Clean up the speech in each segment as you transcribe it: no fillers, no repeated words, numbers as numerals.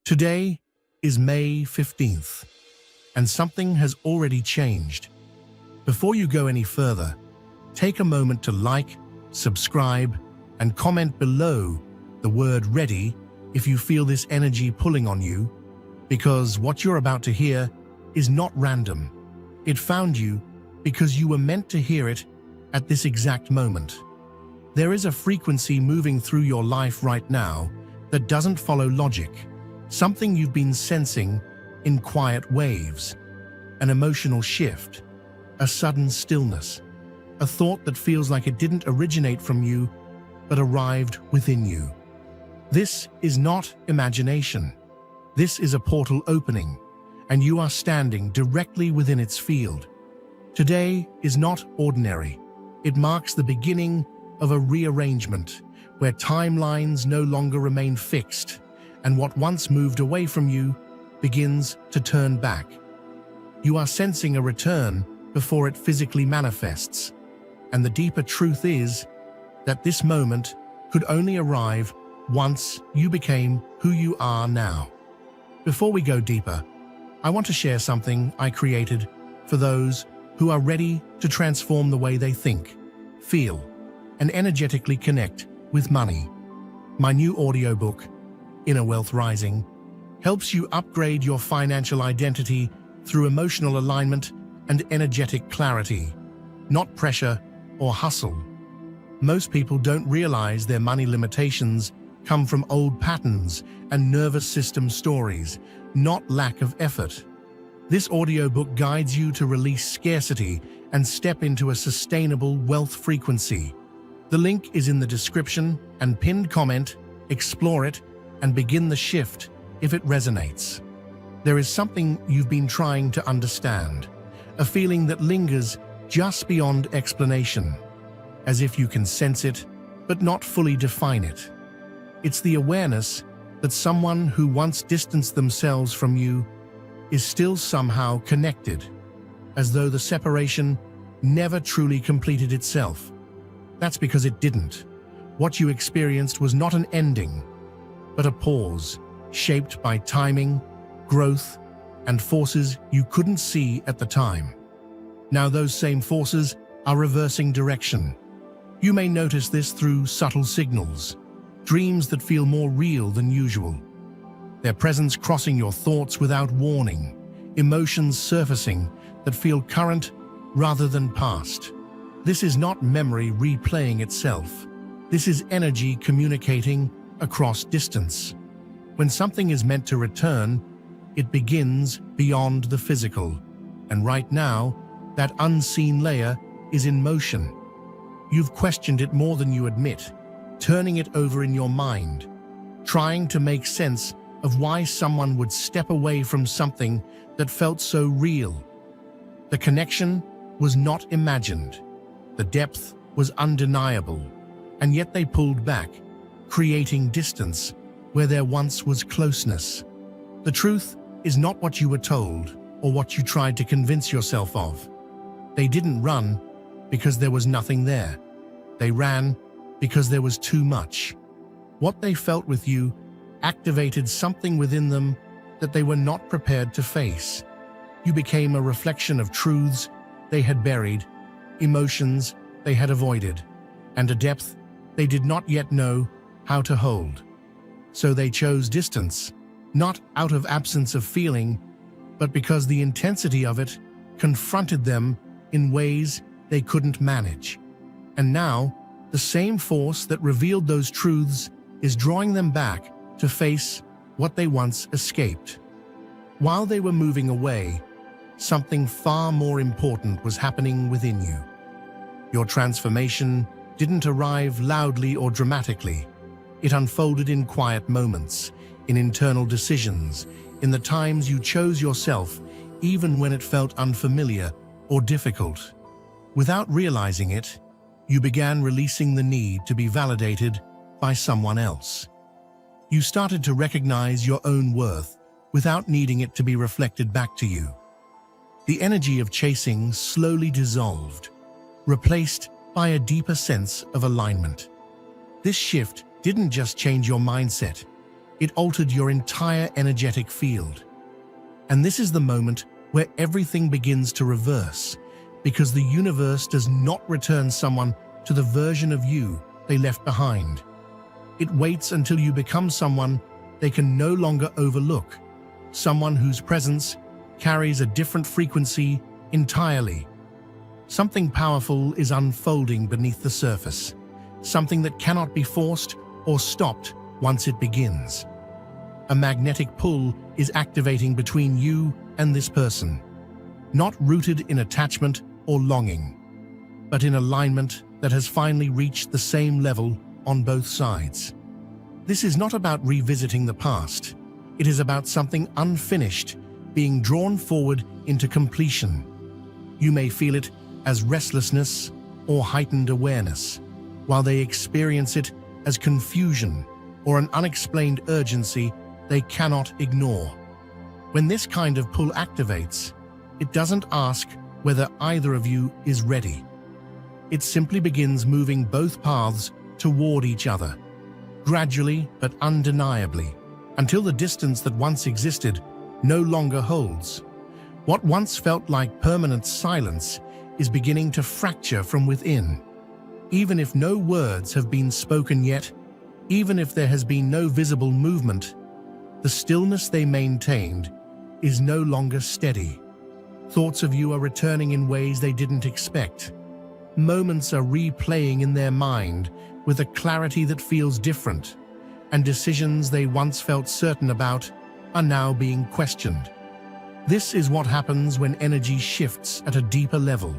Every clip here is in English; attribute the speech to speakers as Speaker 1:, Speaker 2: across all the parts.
Speaker 1: Today is May 15th, and something has already changed. Before you go any further, take a moment to like, subscribe, and comment below the word ready if you feel this energy pulling on you, because what you're about to hear is not random. It found you because you were meant to hear it at this exact moment. There is a frequency moving through your life right now that doesn't follow logic. Something you've been sensing in quiet waves, an emotional shift, a sudden stillness, a thought that feels like it didn't originate from you but arrived within you. This is not imagination. This is a portal opening, and you are standing directly within its field. Today is not ordinary. It marks the beginning of a rearrangement where timelines no longer remain fixed, and what once moved away from you begins to turn back. You are sensing a return before it physically manifests, and the deeper truth is that this moment could only arrive once you became who you are now. Before we go deeper, I want to share something I created for those who are ready to transform the way they think, feel, and energetically connect with money. My new audiobook, Inner Wealth Rising, helps you upgrade your financial identity through emotional alignment and energetic clarity, not pressure or hustle. Most people don't realize their money limitations come from old patterns and nervous system stories, not lack of effort. This audiobook guides you to release scarcity and step into a sustainable wealth frequency. The link is in the description and pinned comment. Explore it and begin the shift if it resonates. There is something you've been trying to understand, a feeling that lingers just beyond explanation, as if you can sense it but not fully define it. It's the awareness that someone who once distanced themselves from you is still somehow connected, as though the separation never truly completed itself. That's because it didn't. What you experienced was not an ending, but a pause, shaped by timing, growth, and forces you couldn't see at the time. Now those same forces are reversing direction. You may notice this through subtle signals, dreams that feel more real than usual, their presence crossing your thoughts without warning, emotions surfacing that feel current rather than past. This is not memory replaying itself. This is energy communicating across distance. When something is meant to return, it begins beyond the physical. And right now, that unseen layer is in motion. You've questioned it more than you admit, turning it over in your mind, trying to make sense of why someone would step away from something that felt so real. The connection was not imagined. The depth was undeniable, and yet they pulled back, creating distance where there once was closeness. The truth is not what you were told or what you tried to convince yourself of. They didn't run because there was nothing there. They ran because there was too much. What they felt with you activated something within them that they were not prepared to face. You became a reflection of truths they had buried, emotions they had avoided, and a depth they did not yet know how to hold. So they chose distance, not out of absence of feeling, but because the intensity of it confronted them in ways they couldn't manage. And now, the same force that revealed those truths is drawing them back to face what they once escaped. While they were moving away, something far more important was happening within you. Your transformation didn't arrive loudly or dramatically. It unfolded in quiet moments, in internal decisions, in the times you chose yourself, even when it felt unfamiliar or difficult. Without realizing it, you began releasing the need to be validated by someone else. You started to recognize your own worth without needing it to be reflected back to you. The energy of chasing slowly dissolved, replaced by a deeper sense of alignment. This shift didn't just change your mindset, It altered your entire energetic field. And this is the moment where everything begins to reverse, because the universe does not return someone to the version of you they left behind. It waits until you become someone they can no longer overlook, someone whose presence carries a different frequency entirely. Something powerful is unfolding beneath the surface, something that cannot be forced or stopped once it begins. A magnetic pull is activating between you and this person, not rooted in attachment or longing, but in alignment that has finally reached the same level on both sides. This is not about revisiting the past. It is about something unfinished being drawn forward into completion. You may feel it as restlessness or heightened awareness, while they experience it as confusion or an unexplained urgency they cannot ignore. When this kind of pull activates, it doesn't ask whether either of you is ready. It simply begins moving both paths toward each other, gradually but undeniably, until the distance that once existed no longer holds. What once felt like permanent silence is beginning to fracture from within. Even if no words have been spoken yet, even if there has been no visible movement, the stillness they maintained is no longer steady. Thoughts of you are returning in ways they didn't expect. Moments are replaying in their mind with a clarity that feels different, and decisions they once felt certain about are now being questioned. This is what happens when energy shifts at a deeper level.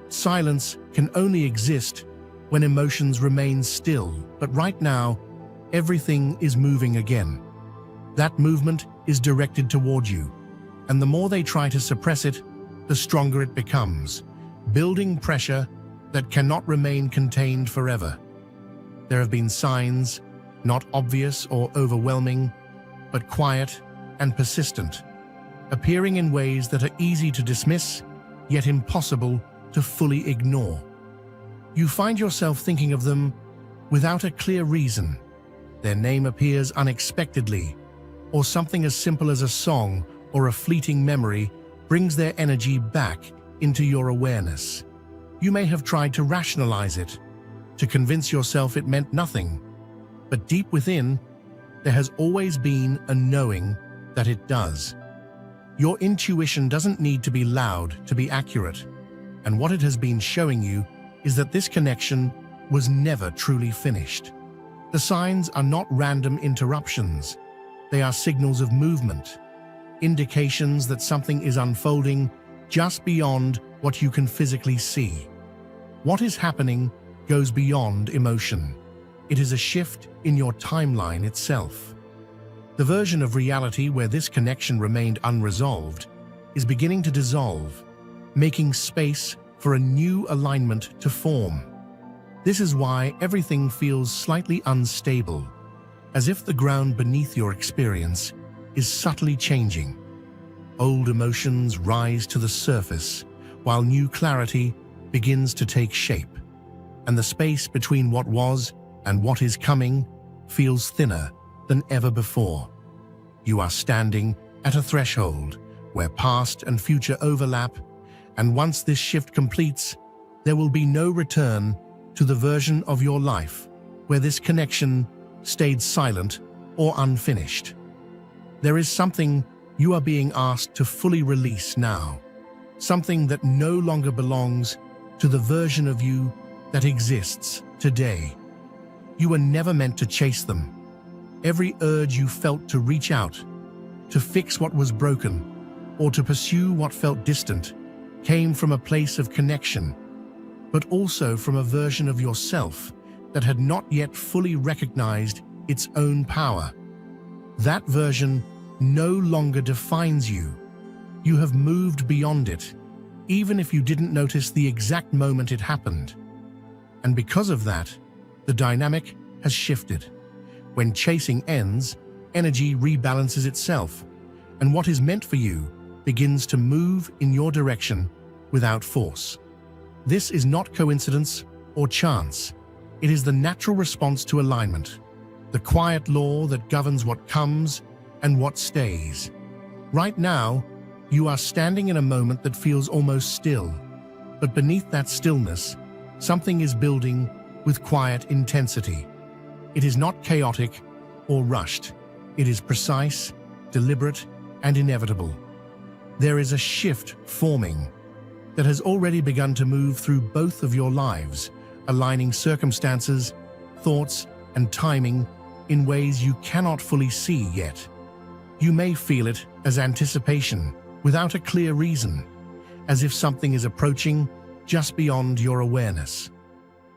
Speaker 1: Silence can only exist when emotions remain still, but right now, everything is moving again. That movement is directed toward you, and the more they try to suppress it, the stronger it becomes, building pressure that cannot remain contained forever. There have been signs, not obvious or overwhelming, but quiet and persistent, appearing in ways that are easy to dismiss, yet impossible to fully ignore. You find yourself thinking of them without a clear reason. Their name appears unexpectedly, or something as simple as a song or a fleeting memory brings their energy back into your awareness. You may have tried to rationalize it, to convince yourself it meant nothing, but deep within, there has always been a knowing that it does. Your intuition doesn't need to be loud to be accurate, and what it has been showing you is that this connection was never truly finished. The signs are not random interruptions. They are signals of movement, indications that something is unfolding just beyond what you can physically see. What is happening goes beyond emotion. It is a shift in your timeline itself. The version of reality where this connection remained unresolved is beginning to dissolve, making space for a new alignment to form. This is why everything feels slightly unstable, as if the ground beneath your experience is subtly changing. Old emotions rise to the surface, while new clarity begins to take shape, and the space between what was and what is coming feels thinner than ever before. You are standing at a threshold where past and future overlap, and once this shift completes, there will be no return to the version of your life where this connection stayed silent or unfinished. There is something you are being asked to fully release now, something that no longer belongs to the version of you that exists today. You were never meant to chase them. Every urge you felt to reach out, to fix what was broken, or to pursue what felt distant, came from a place of connection, but also from a version of yourself that had not yet fully recognized its own power. That version no longer defines you. You have moved beyond it, even if you didn't notice the exact moment it happened. And because of that, the dynamic has shifted. When chasing ends, energy rebalances itself, and what is meant for you begins to move in your direction without force. This is not coincidence or chance. It is the natural response to alignment, the quiet law that governs what comes and what stays. Right now, you are standing in a moment that feels almost still, but beneath that stillness, something is building with quiet intensity. It is not chaotic or rushed. It is precise, deliberate, and inevitable. There is a shift forming that has already begun to move through both of your lives, aligning circumstances, thoughts, and timing in ways you cannot fully see yet. You may feel it as anticipation without a clear reason, as if something is approaching just beyond your awareness.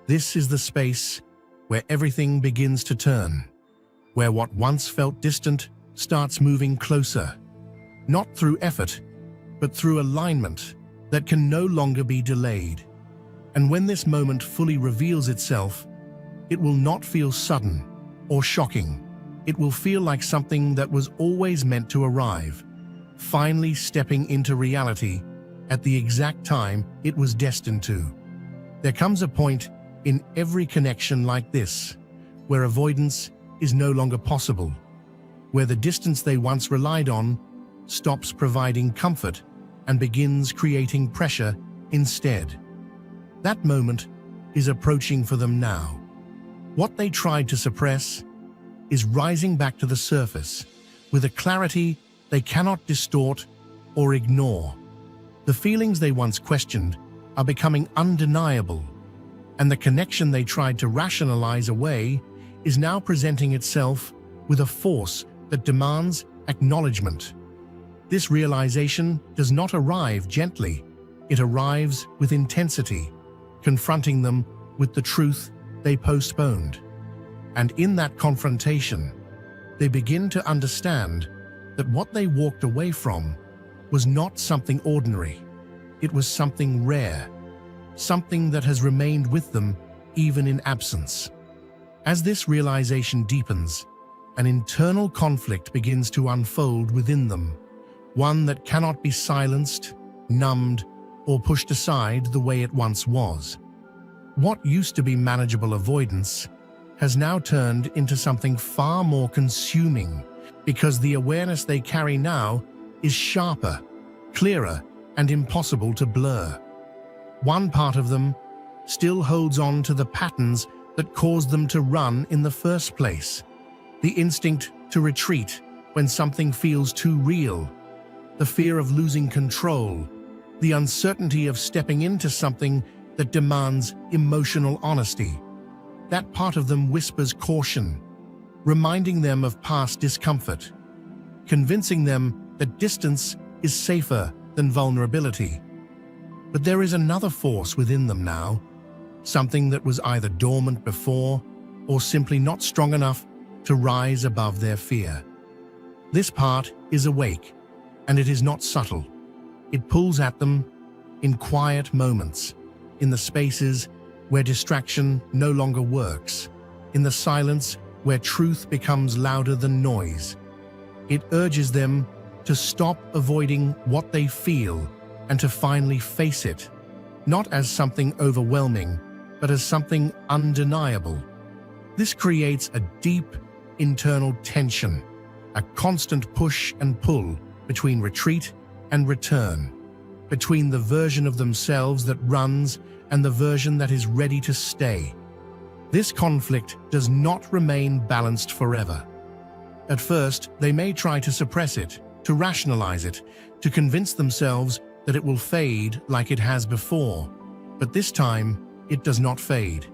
Speaker 1: This is the space where everything begins to turn, where what once felt distant starts moving closer, not through effort, but through alignment that can no longer be delayed. And when this moment fully reveals itself, it will not feel sudden or shocking. It will feel like something that was always meant to arrive, finally stepping into reality at the exact time it was destined to. There comes a point in every connection like this, where avoidance is no longer possible, where the distance they once relied on stops providing comfort and begins creating pressure instead. That moment is approaching for them now. What they tried to suppress is rising back to the surface with a clarity they cannot distort or ignore. The feelings they once questioned are becoming undeniable, and the connection they tried to rationalize away is now presenting itself with a force that demands acknowledgement. This realization does not arrive gently. It arrives with intensity, confronting them with the truth they postponed. And in that confrontation, they begin to understand that what they walked away from was not something ordinary. It was something rare, something that has remained with them even in absence. As this realization deepens, an internal conflict begins to unfold within them, one that cannot be silenced, numbed, or pushed aside the way it once was. What used to be manageable avoidance has now turned into something far more consuming, because the awareness they carry now is sharper, clearer, and impossible to blur. One part of them still holds on to the patterns that caused them to run in the first place. The instinct to retreat when something feels too real, the fear of losing control, the uncertainty of stepping into something that demands emotional honesty. That part of them whispers caution, reminding them of past discomfort, convincing them that distance is safer than vulnerability. But there is another force within them now, something that was either dormant before or simply not strong enough to rise above their fear. This part is awake, and it is not subtle. It pulls at them in quiet moments, in the spaces where distraction no longer works, in the silence where truth becomes louder than noise. It urges them to stop avoiding what they feel and to finally face it, not as something overwhelming, but as something undeniable. This creates a deep internal tension, a constant push and pull between retreat and return, between the version of themselves that runs and the version that is ready to stay. This conflict does not remain balanced forever. At first, they may try to suppress it, to rationalize it, to convince themselves that it will fade like it has before. But this time, it does not fade.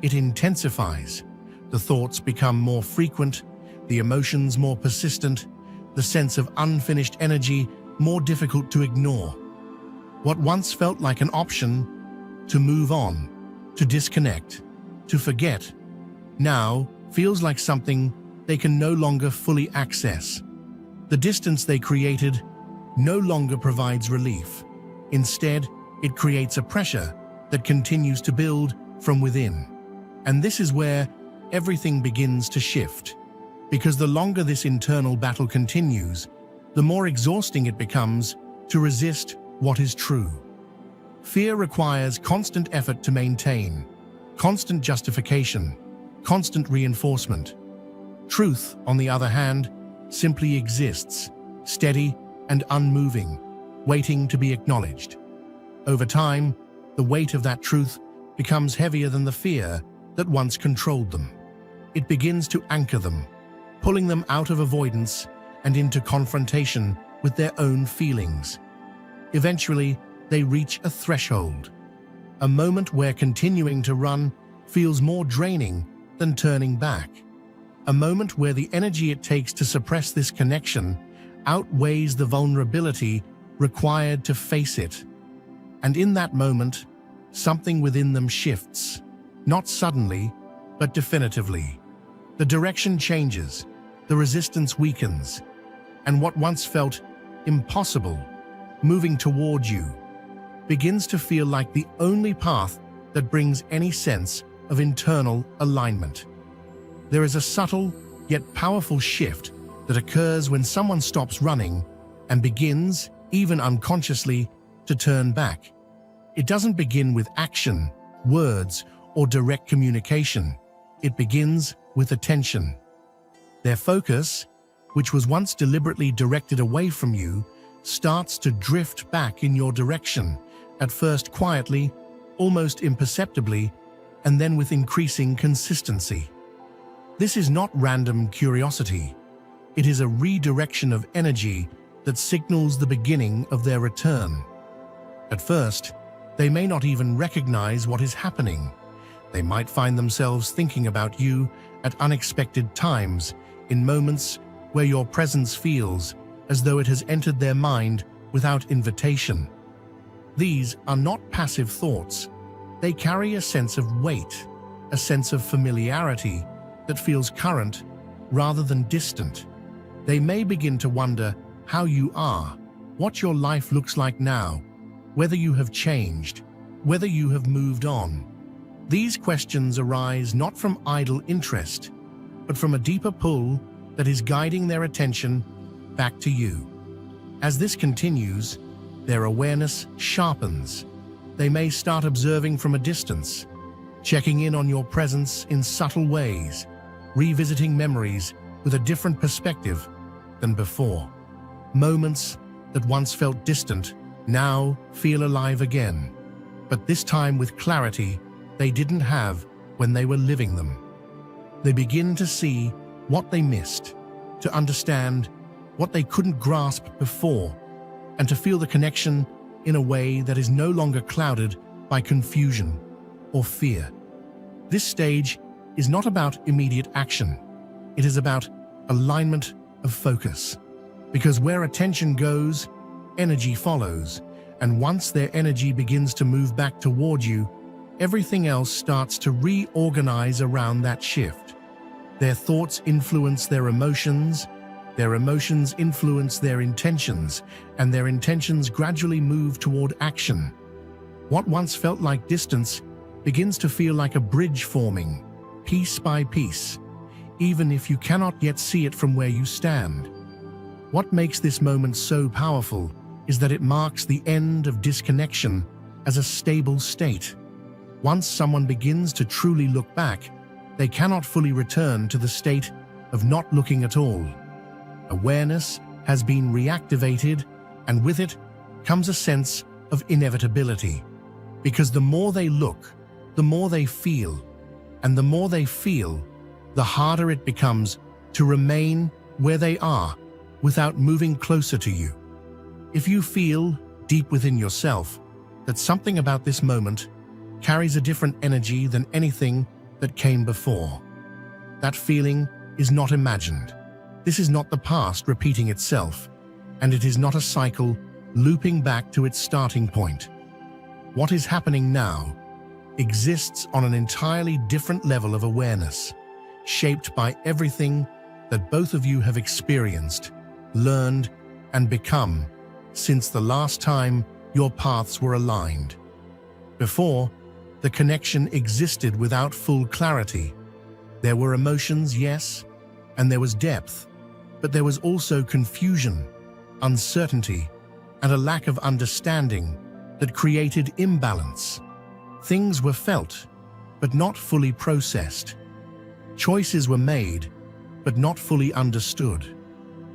Speaker 1: It intensifies. The thoughts become more frequent, the emotions more persistent, the sense of unfinished energy more difficult to ignore. What once felt like an option to move on, to disconnect, to forget, now feels like something they can no longer fully access. The distance they created no longer provides relief. Instead, it creates a pressure that continues to build from within. And this is where everything begins to shift. Because the longer this internal battle continues, the more exhausting it becomes to resist what is true. Fear requires constant effort to maintain, constant justification, constant reinforcement. Truth, on the other hand, simply exists, steady and unmoving, waiting to be acknowledged. Over time, the weight of that truth becomes heavier than the fear that once controlled them. It begins to anchor them, pulling them out of avoidance and into confrontation with their own feelings. Eventually, they reach a threshold, a moment where continuing to run feels more draining than turning back, a moment where the energy it takes to suppress this connection outweighs the vulnerability required to face it. And in that moment, something within them shifts, not suddenly, but definitively. The direction changes, the resistance weakens, and what once felt impossible, moving toward you, begins to feel like the only path that brings any sense of internal alignment. There is a subtle yet powerful shift that occurs when someone stops running and begins, even unconsciously, to turn back. It doesn't begin with action, words, or direct communication. It begins with attention. Their focus, which was once deliberately directed away from you, starts to drift back in your direction, at first quietly, almost imperceptibly, and then with increasing consistency. This is not random curiosity. It is a redirection of energy that signals the beginning of their return. At first, they may not even recognize what is happening. They might find themselves thinking about you at unexpected times, in moments where your presence feels as though it has entered their mind without invitation. These are not passive thoughts. They carry a sense of weight, a sense of familiarity that feels current rather than distant. They may begin to wonder how you are, what your life looks like now, whether you have changed, whether you have moved on. These questions arise not from idle interest, but from a deeper pull that is guiding their attention back to you. As this continues, their awareness sharpens. They may start observing from a distance, checking in on your presence in subtle ways, revisiting memories with a different perspective than before. Moments that once felt distant now feel alive again, but this time with clarity they didn't have when they were living them. They begin to see what they missed, to understand what they couldn't grasp before, and to feel the connection in a way that is no longer clouded by confusion or fear. This stage is not about immediate action. It is about alignment of focus. Because where attention goes, energy follows, and once their energy begins to move back toward you, everything else starts to reorganize around that shift. Their thoughts influence their emotions influence their intentions, and their intentions gradually move toward action. What once felt like distance begins to feel like a bridge forming, piece by piece, even if you cannot yet see it from where you stand. What makes this moment so powerful is that it marks the end of disconnection as a stable state. Once someone begins to truly look back, they cannot fully return to the state of not looking at all. Awareness has been reactivated, and with it comes a sense of inevitability. Because the more they look, the more they feel, and the more they feel, the harder it becomes to remain where they are without moving closer to you. If you feel, deep within yourself, that something about this moment carries a different energy than anything that came before, that feeling is not imagined. This is not the past repeating itself, and it is not a cycle looping back to its starting point. What is happening now exists on an entirely different level of awareness, shaped by everything that both of you have experienced, learned, and become since the last time your paths were aligned. Before, the connection existed without full clarity. There were emotions, yes, and there was depth, but there was also confusion, uncertainty, and a lack of understanding that created imbalance. Things were felt, but not fully processed. Choices were made, but not fully understood.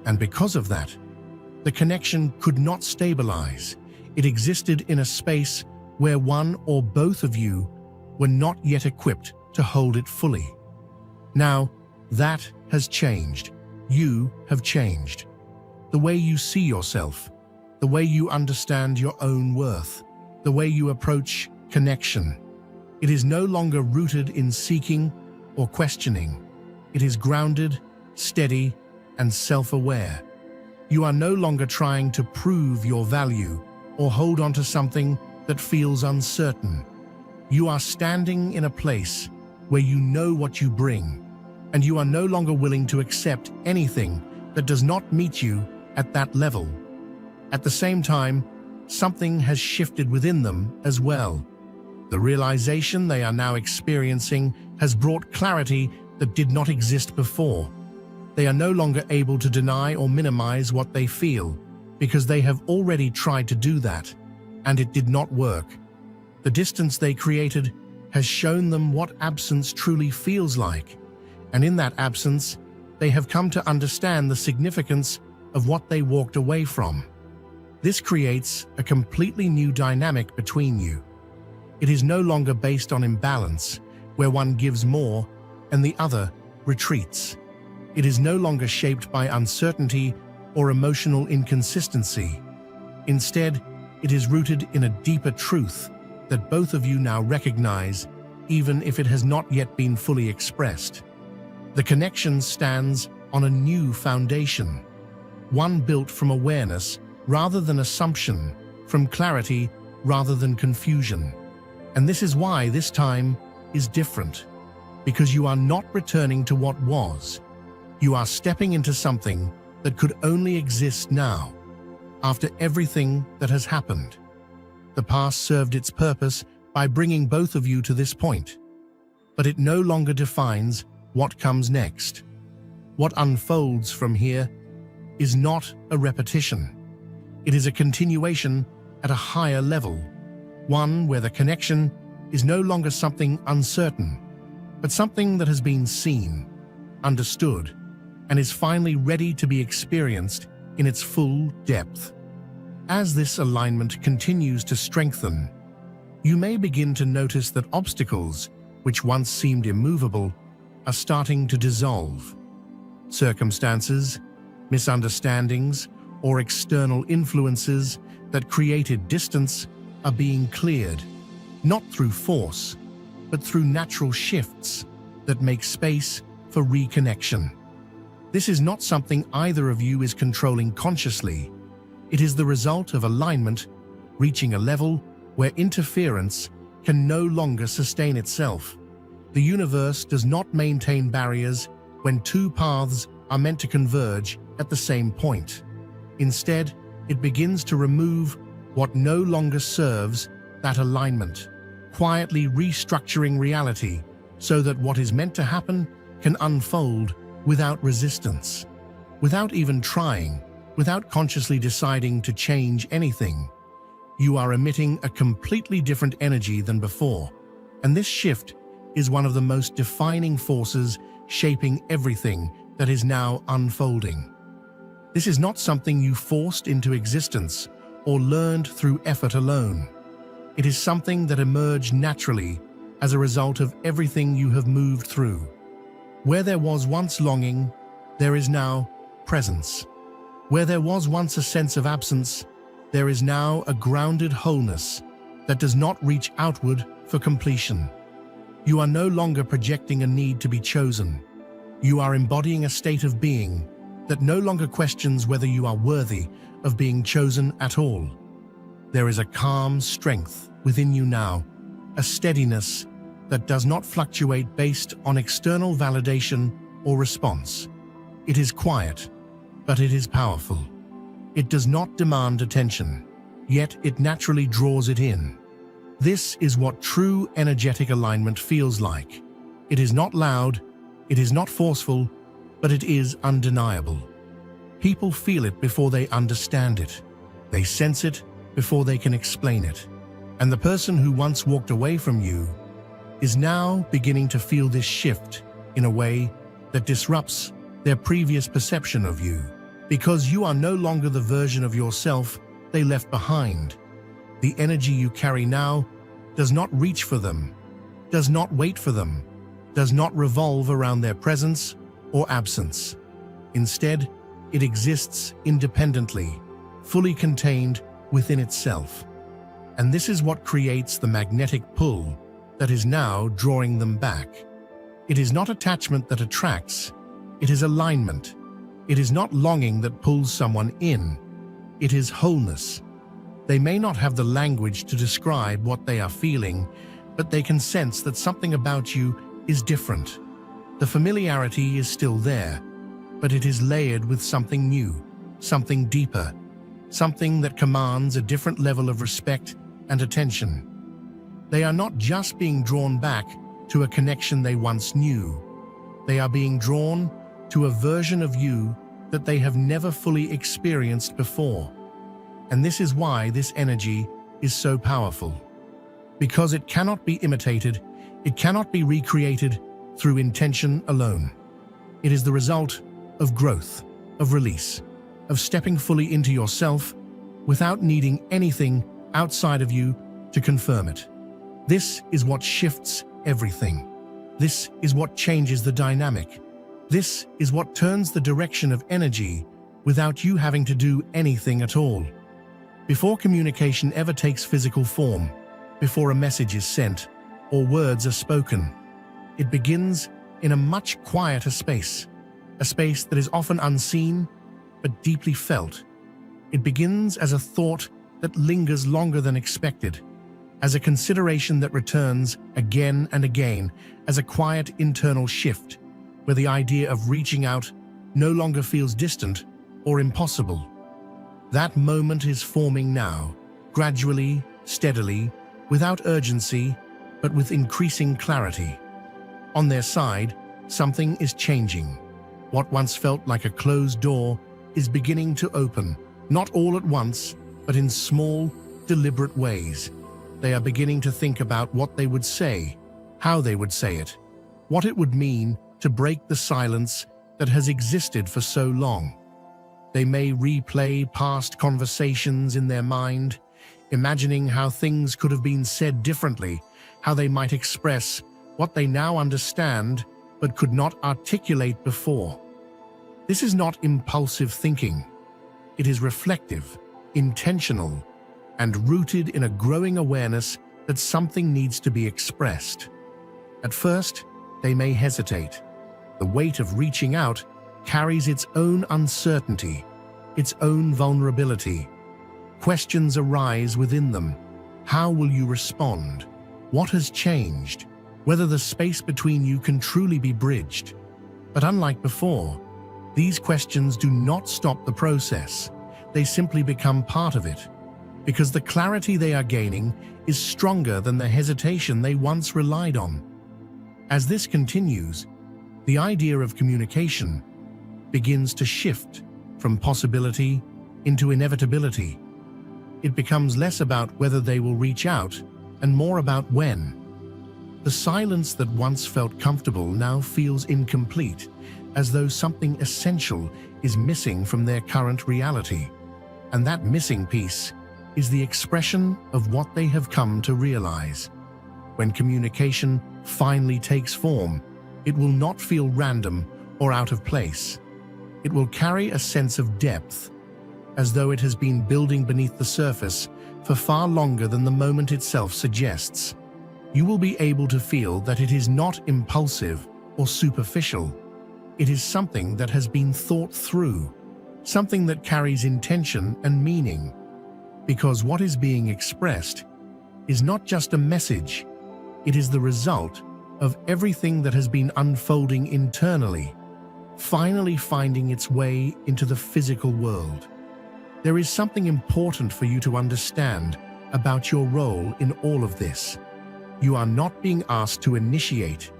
Speaker 1: And because of that, the connection could not stabilize. It existed in a space where one or both of you were not yet equipped to hold it fully. Now, that has changed. You have changed. The way you see yourself, the way you understand your own worth, the way you approach connection. It is no longer rooted in seeking or questioning. It is grounded, steady, and self-aware. You are no longer trying to prove your value or hold on to something that feels uncertain. You are standing in a place where you know what you bring, and you are no longer willing to accept anything that does not meet you at that level. At the same time, something has shifted within them as well. The realization they are now experiencing has brought clarity that did not exist before. They are no longer able to deny or minimize what they feel, because they have already tried to do that, and it did not work. The distance they created has shown them what absence truly feels like, and in that absence, they have come to understand the significance of what they walked away from. This creates a completely new dynamic between you. It is no longer based on imbalance, where one gives more and the other retreats. It is no longer shaped by uncertainty or emotional inconsistency. Instead, it is rooted in a deeper truth that both of you now recognize, even if it has not yet been fully expressed. The connection stands on a new foundation, one built from awareness rather than assumption, from clarity rather than confusion. And this is why this time is different, because you are not returning to what was. You are stepping into something that could only exist now, after everything that has happened. The past served its purpose by bringing both of you to this point, but it no longer defines what comes next. What unfolds from here is not a repetition. It is a continuation at a higher level, one where the connection is no longer something uncertain, but something that has been seen, understood, and is finally ready to be experienced in its full depth. As this alignment continues to strengthen, you may begin to notice that obstacles, which once seemed immovable, are starting to dissolve. Circumstances, misunderstandings, or external influences that created distance are being cleared, not through force, but through natural shifts that make space for reconnection. This is not something either of you is controlling consciously. It is the result of alignment reaching a level where interference can no longer sustain itself. The universe does not maintain barriers when two paths are meant to converge at the same point. Instead, it begins to remove what no longer serves that alignment, quietly restructuring reality so that what is meant to happen can unfold without resistance. Without even trying, without consciously deciding to change anything, you are emitting a completely different energy than before, and this shift is one of the most defining forces shaping everything that is now unfolding. This is not something you forced into existence or learned through effort alone. It is something that emerged naturally as a result of everything you have moved through. Where there was once longing, there is now presence. Where there was once a sense of absence, there is now a grounded wholeness that does not reach outward for completion. You are no longer projecting a need to be chosen. You are embodying a state of being that no longer questions whether you are worthy of being chosen at all. There is a calm strength within you now, a steadiness that does not fluctuate based on external validation or response. It is quiet, but it is powerful. It does not demand attention, yet it naturally draws it in. This is what true energetic alignment feels like. It is not loud, it is not forceful, but it is undeniable. People feel it before they understand it. They sense it before they can explain it. And the person who once walked away from you is now beginning to feel this shift in a way that disrupts their their previous perception of you, because you are no longer the version of yourself they left behind. The energy you carry now does not reach for them, does not wait for them, does not revolve around their presence or absence. Instead, it exists independently, fully contained within itself. And this is what creates the magnetic pull that is now drawing them back. It is not attachment that attracts, it is alignment. It is not longing that pulls someone in, it is wholeness. They may not have the language to describe what they are feeling, but they can sense that something about you is different. The familiarity is still there, but it is layered with something new, something deeper, something that commands a different level of respect and attention. They are not just being drawn back to a connection they once knew. They are being drawn to a version of you that they have never fully experienced before. And this is why this energy is so powerful. Because it cannot be imitated, it cannot be recreated through intention alone. It is the result of growth, of release, of stepping fully into yourself without needing anything outside of you to confirm it. This is what shifts everything. This is what changes the dynamic. This is what turns the direction of energy without you having to do anything at all. Before communication ever takes physical form, before a message is sent or words are spoken, it begins in a much quieter space, a space that is often unseen but deeply felt. It begins as a thought that lingers longer than expected, as a consideration that returns again and again, as a quiet internal shift where the idea of reaching out no longer feels distant or impossible. That moment is forming now, gradually, steadily, without urgency, but with increasing clarity. On their side, something is changing. What once felt like a closed door is beginning to open, not all at once, but in small, deliberate ways. They are beginning to think about what they would say, how they would say it, what it would mean to break the silence that has existed for so long. They may replay past conversations in their mind, imagining how things could have been said differently, how they might express what they now understand but could not articulate before. This is not impulsive thinking. It is reflective, intentional, and rooted in a growing awareness that something needs to be expressed. At first, they may hesitate. The weight of reaching out carries its own uncertainty, its own vulnerability. Questions arise within them. How will you respond? What has changed? Whether the space between you can truly be bridged. But unlike before, these questions do not stop the process. They simply become part of it, because the clarity they are gaining is stronger than the hesitation they once relied on. As this continues, the idea of communication begins to shift from possibility into inevitability. It becomes less about whether they will reach out and more about when. The silence that once felt comfortable now feels incomplete, as though something essential is missing from their current reality. And that missing piece is the expression of what they have come to realize. When communication finally takes form, it will not feel random or out of place. It will carry a sense of depth, as though it has been building beneath the surface for far longer than the moment itself suggests. You will be able to feel that it is not impulsive or superficial. It is something that has been thought through, something that carries intention and meaning. Because what is being expressed is not just a message, it is the result of everything that has been unfolding internally, finally finding its way into the physical world. There is something important for you to understand about your role in all of this. You are not being asked to initiate,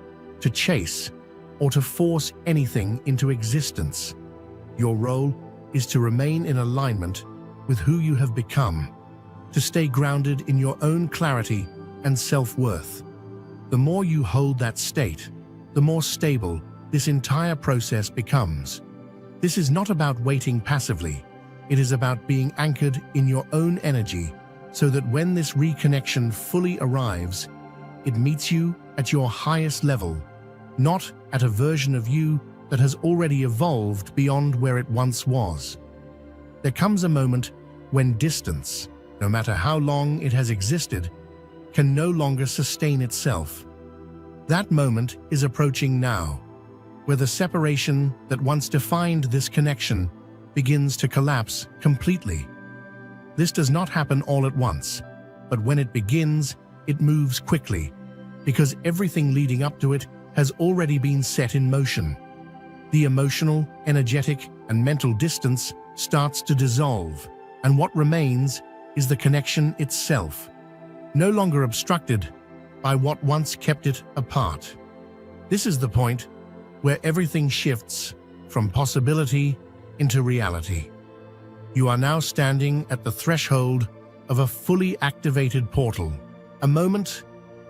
Speaker 1: to chase, or to force anything into existence. Your role is to remain in alignment with who you have become, to stay grounded in your own clarity and self-worth. The more you hold that state, the more stable this entire process becomes. This is not about waiting passively. It is about being anchored in your own energy so that when this reconnection fully arrives, it meets you at your highest level, not at a version of you that has already evolved beyond where it once was. There comes a moment when distance, no matter how long it has existed, can no longer sustain itself. That moment is approaching now, where the separation that once defined this connection begins to collapse completely. This does not happen all at once, but when it begins, it moves quickly, because everything leading up to it has already been set in motion. The emotional, energetic, and mental distance starts to dissolve, and what remains is the connection itself, no longer obstructed by what once kept it apart. This is the point where everything shifts from possibility into reality. You are now standing at the threshold of a fully activated portal, a moment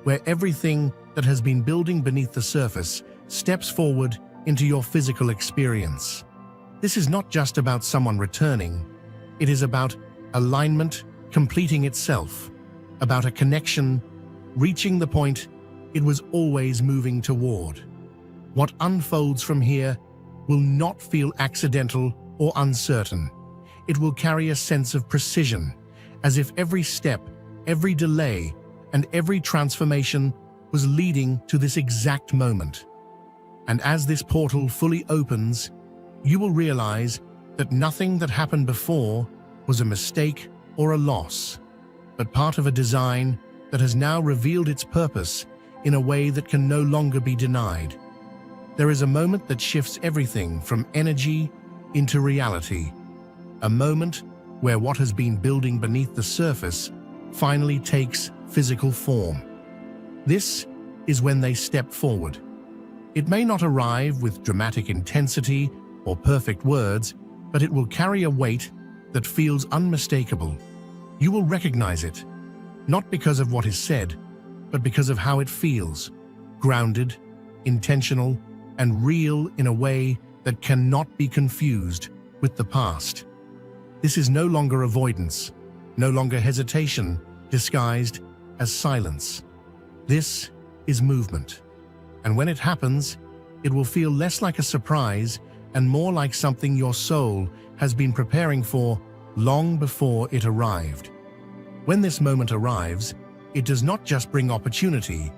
Speaker 1: where everything that has been building beneath the surface steps forward into your physical experience. This is not just about someone returning, it is about alignment completing itself, about a connection reaching the point it was always moving toward. What unfolds from here will not feel accidental or uncertain. It will carry a sense of precision, as if every step, every delay, and every transformation was leading to this exact moment. And as this portal fully opens, you will realize that nothing that happened before was a mistake or a loss, but part of a design that has now revealed its purpose in a way that can no longer be denied. There is a moment that shifts everything from energy into reality, a moment where what has been building beneath the surface finally takes physical form. This is when they step forward. It may not arrive with dramatic intensity or perfect words, but it will carry a weight that feels unmistakable. You will recognize it, not because of what is said, but because of how it feels, grounded, intentional, and real in a way that cannot be confused with the past. This is no longer avoidance, no longer hesitation disguised as silence. This is movement. And when it happens, it will feel less like a surprise and more like something your soul has been preparing for long before it arrived. When this moment arrives, it does not just bring opportunity,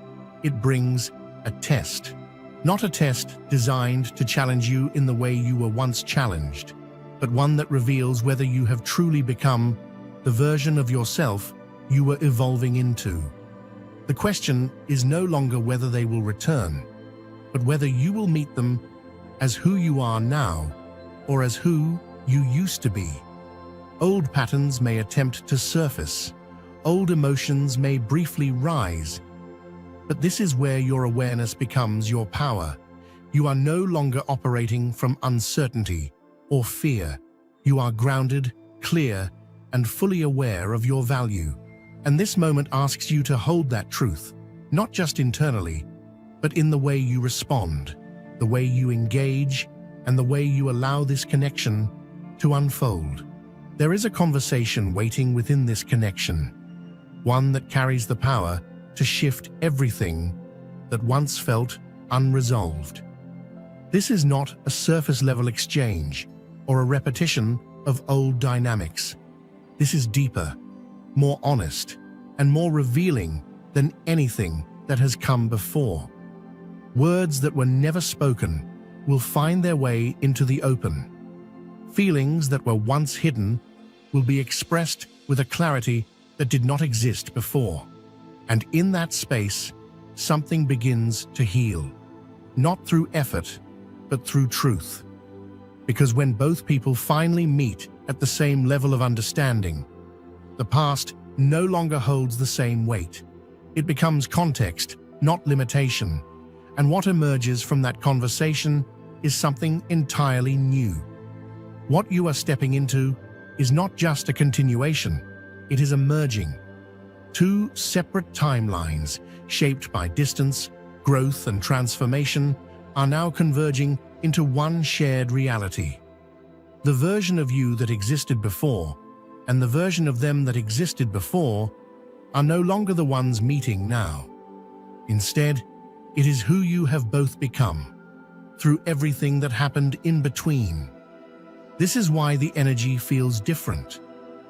Speaker 1: it brings a test. Not a test designed to challenge you in the way you were once challenged, but one that reveals whether you have truly become the version of yourself you were evolving into. The question is no longer whether they will return, but whether you will meet them as who you are now or as who you used to be. Old patterns may attempt to surface, old emotions may briefly rise, but this is where your awareness becomes your power. You are no longer operating from uncertainty or fear. You are grounded, clear, and fully aware of your value. And this moment asks you to hold that truth, not just internally, but in the way you respond, the way you engage, and the way you allow this connection to unfold. There is a conversation waiting within this connection, one that carries the power to shift everything that once felt unresolved. This is not a surface-level exchange or a repetition of old dynamics. This is deeper, more honest, and more revealing than anything that has come before. Words that were never spoken will find their way into the open. Feelings that were once hidden will be expressed with a clarity that did not exist before. And in that space, something begins to heal, not through effort, but through truth. Because when both people finally meet at the same level of understanding, the past no longer holds the same weight. It becomes context, not limitation. And what emerges from that conversation is something entirely new. What you are stepping into is not just a continuation, it is a merging. Two separate timelines, shaped by distance, growth, and transformation, are now converging into one shared reality. The version of you that existed before and the version of them that existed before are no longer the ones meeting now. Instead, it is who you have both become, through everything that happened in between. This is why the energy feels different,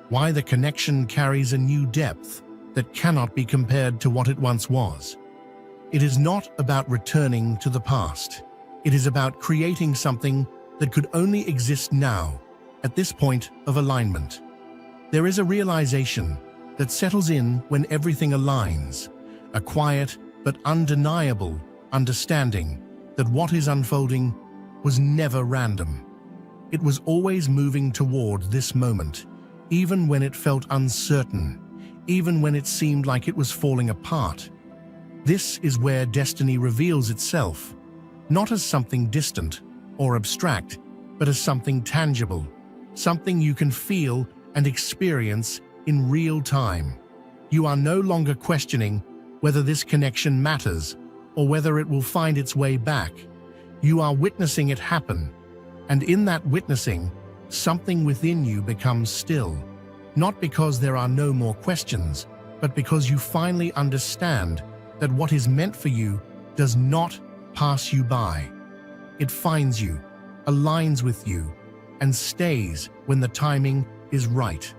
Speaker 1: why the connection carries a new depth that cannot be compared to what it once was. It is not about returning to the past. It is about creating something that could only exist now, at this point of alignment. There is a realization that settles in when everything aligns, a quiet but undeniable understanding that what is unfolding was never random. It was always moving toward this moment, even when it felt uncertain, even when it seemed like it was falling apart. This is where destiny reveals itself, not as something distant or abstract, but as something tangible, something you can feel and experience in real time. You are no longer questioning whether this connection matters or whether it will find its way back. You are witnessing it happen, and in that witnessing, something within you becomes still, not because there are no more questions, but because you finally understand that what is meant for you does not pass you by. It finds you, aligns with you, and stays when the timing is right.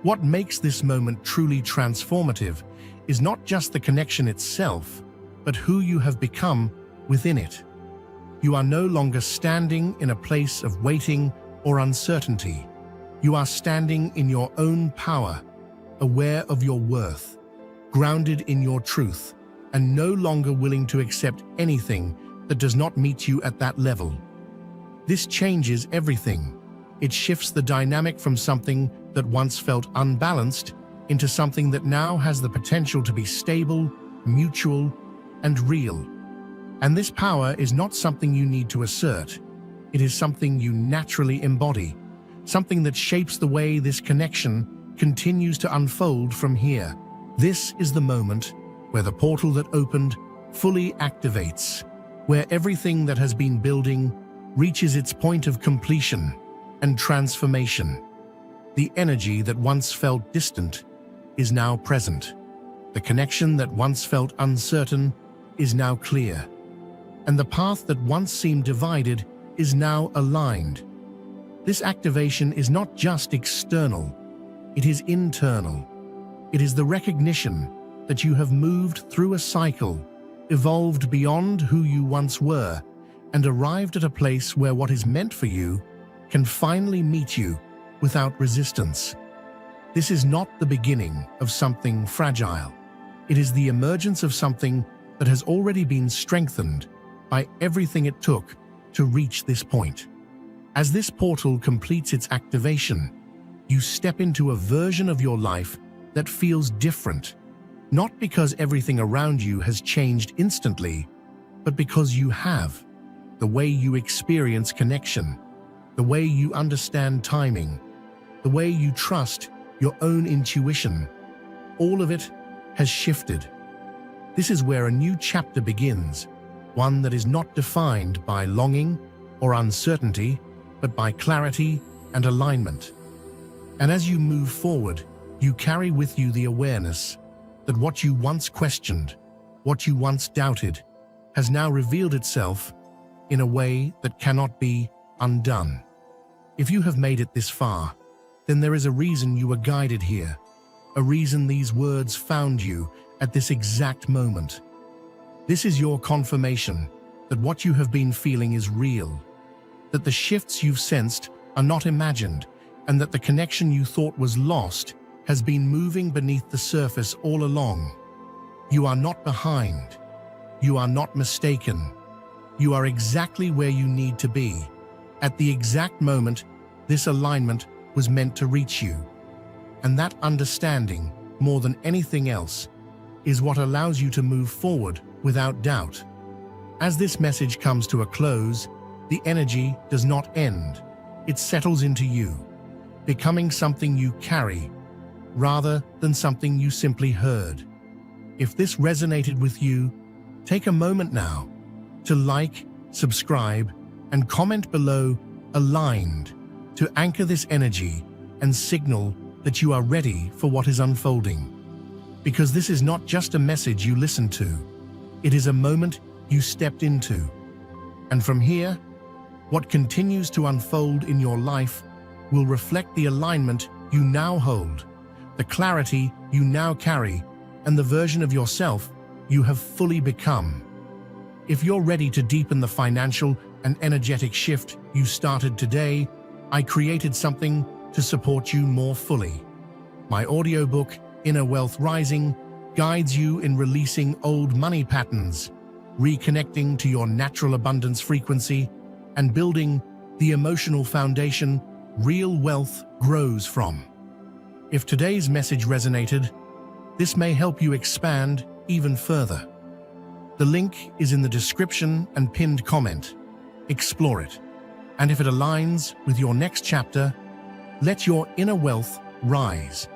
Speaker 1: What makes this moment truly transformative is not just the connection itself, but who you have become within it. You are no longer standing in a place of waiting or uncertainty. You are standing in your own power, aware of your worth, grounded in your truth, and no longer willing to accept anything that does not meet you at that level. This changes everything. It shifts the dynamic from something that once felt unbalanced into something that now has the potential to be stable, mutual, and real. And this power is not something you need to assert. It is something you naturally embody, something that shapes the way this connection continues to unfold from here. This is the moment where the portal that opened fully activates, where everything that has been building reaches its point of completion and transformation. The energy that once felt distant is now present. The connection that once felt uncertain is now clear. And the path that once seemed divided is now aligned. This activation is not just external, it is internal. It is the recognition that you have moved through a cycle, evolved beyond who you once were, and arrived at a place where what is meant for you can finally meet you without resistance. This is not the beginning of something fragile. It is the emergence of something that has already been strengthened by everything it took to reach this point. As this portal completes its activation, you step into a version of your life that feels different, not because everything around you has changed instantly, but because you have. The way you experience connection, the way you understand timing, the way you trust your own intuition, all of it has shifted. This is where a new chapter begins, one that is not defined by longing or uncertainty, but by clarity and alignment. And as you move forward, you carry with you the awareness that what you once questioned, what you once doubted, has now revealed itself in a way that cannot be undone. If you have made it this far, then there is a reason you were guided here, a reason these words found you at this exact moment. This is your confirmation that what you have been feeling is real, that the shifts you've sensed are not imagined, and that the connection you thought was lost has been moving beneath the surface all along. You are not behind. You are not mistaken. You are exactly where you need to be, at the exact moment this alignment was meant to reach you. And that understanding, more than anything else, is what allows you to move forward without doubt. As this message comes to a close, the energy does not end. It settles into you, becoming something you carry, rather than something you simply heard. If this resonated with you, take a moment now to like subscribe, and comment below "aligned" to anchor this energy and signal that you are ready for what is unfolding. Because this is not just a message you listen to, it is a moment you stepped into. And from here, what continues to unfold in your life will reflect the alignment you now hold, the clarity you now carry, and the version of yourself you have fully become. If you're ready to deepen the financial and energetic shift you started today, I created something to support you more fully. My audiobook, Inner Wealth Rising, guides you in releasing old money patterns, reconnecting to your natural abundance frequency, and building the emotional foundation real wealth grows from. If today's message resonated, this may help you expand even further. The link is in the description and pinned comment. Explore it. And if it aligns with your next chapter, let your inner wealth rise.